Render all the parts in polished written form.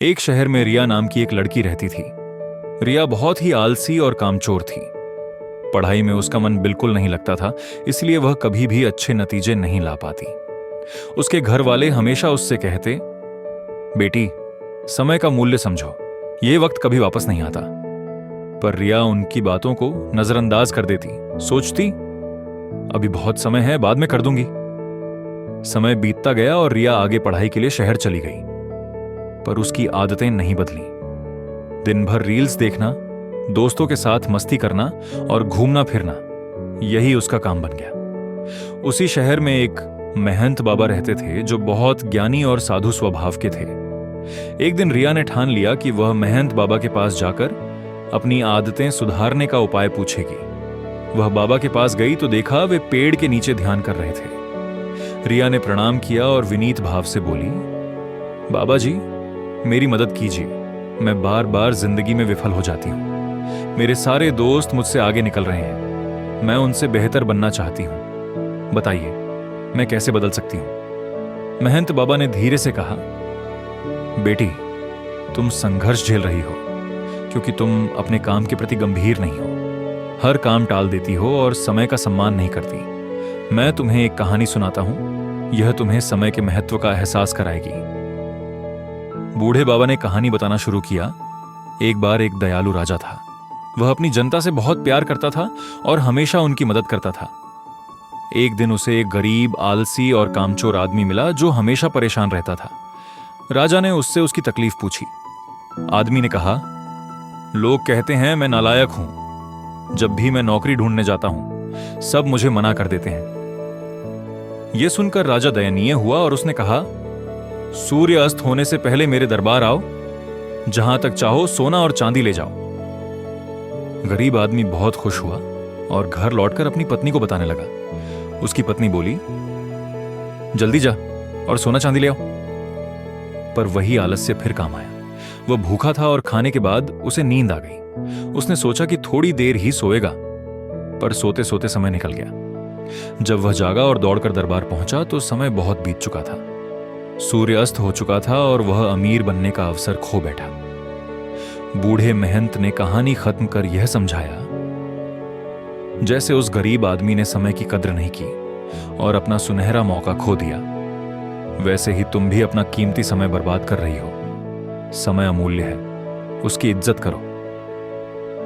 एक शहर में रिया नाम की एक लड़की रहती थी। रिया बहुत ही आलसी और कामचोर थी। पढ़ाई में उसका मन बिल्कुल नहीं लगता था, इसलिए वह कभी भी अच्छे नतीजे नहीं ला पाती। उसके घर वाले हमेशा उससे कहते, बेटी, समय का मूल्य समझो, ये वक्त कभी वापस नहीं आता। पर रिया उनकी बातों को नजरअंदाज कर देती, सोचती अभी बहुत समय है, बाद में कर दूंगी। समय बीतता गया और रिया आगे पढ़ाई के लिए शहर चली गई, पर उसकी आदतें नहीं बदली। दिन भर रील्स देखना, दोस्तों के साथ मस्ती करना और घूमना फिरना, यही उसका काम बन गया। उसी शहर में एक महंत बाबा रहते थे जो बहुत ज्ञानी और साधु स्वभाव के थे। एक दिन रिया ने ठान लिया कि वह महंत बाबा के पास जाकर अपनी आदतें सुधारने का उपाय पूछेगी। वह बाबा के पास गई तो देखा वे पेड़ के नीचे ध्यान कर रहे थे। रिया ने प्रणाम किया और विनीत भाव से बोली, बाबा जी, मेरी मदद कीजिए, मैं बार बार जिंदगी में विफल हो जाती हूं। मेरे सारे दोस्त मुझसे आगे निकल रहे हैं, मैं उनसे बेहतर बनना चाहती हूं। बताइए, मैं कैसे बदल सकती हूं? महंत बाबा ने धीरे से कहा, बेटी, तुम संघर्ष झेल रही हो क्योंकि तुम अपने काम के प्रति गंभीर नहीं हो। हर काम टाल देती हो और समय का सम्मान नहीं करती। मैं तुम्हें एक कहानी सुनाता हूं, यह तुम्हें समय के महत्व का एहसास कराएगी। बूढ़े बाबा ने कहानी बताना शुरू किया। एक बार एक दयालु राजा था। वह अपनी जनता से बहुत प्यार करता था और हमेशा उनकी मदद करता था। एक दिन उसे एक गरीब, आलसी और कामचोर आदमी मिला जो हमेशा परेशान रहता था। राजा ने उससे उसकी तकलीफ पूछी। आदमी ने कहा, लोग कहते हैं मैं नालायक हूं। जब भी मैं नौकरी ढूंढने जाता हूं, सब मुझे मना कर देते हैं। यह सुनकर राजा दयनीय हुआ और उसने कहा, सूर्य अस्त होने से पहले मेरे दरबार आओ, जहां तक चाहो सोना और चांदी ले जाओ। गरीब आदमी बहुत खुश हुआ और घर लौटकर अपनी पत्नी को बताने लगा। उसकी पत्नी बोली, जल्दी जा और सोना चांदी ले आओ। पर वही आलस्य फिर काम आया। वह भूखा था और खाने के बाद उसे नींद आ गई। उसने सोचा कि थोड़ी देर ही सोएगा, पर सोते सोते समय निकल गया। जब वह जागा और दौड़कर दरबार पहुंचा तो समय बहुत बीत चुका था। सूर्य अस्त हो चुका था और वह अमीर बनने का अवसर खो बैठा। बूढ़े महंत ने कहानी खत्म कर यह समझाया, जैसे उस गरीब आदमी ने समय की कद्र नहीं की और अपना सुनहरा मौका खो दिया, वैसे ही तुम भी अपना कीमती समय बर्बाद कर रही हो। समय अमूल्य है, उसकी इज्जत करो।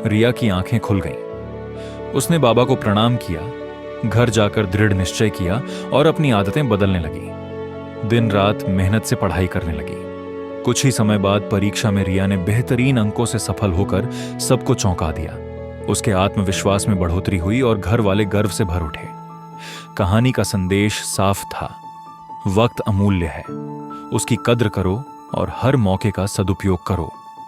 रिया की आंखें खुल गईं। उसने बाबा को प्रणाम किया, घर जाकर दृढ़ निश्चय किया और अपनी आदतें बदलने लगी। दिन रात मेहनत से पढ़ाई करने लगी। कुछ ही समय बाद परीक्षा में रिया ने बेहतरीन अंकों से सफल होकर सबको चौंका दिया। उसके आत्मविश्वास में बढ़ोतरी हुई और घर वाले गर्व से भर उठे। कहानी का संदेश साफ था, वक्त अमूल्य है, उसकी कद्र करो और हर मौके का सदुपयोग करो।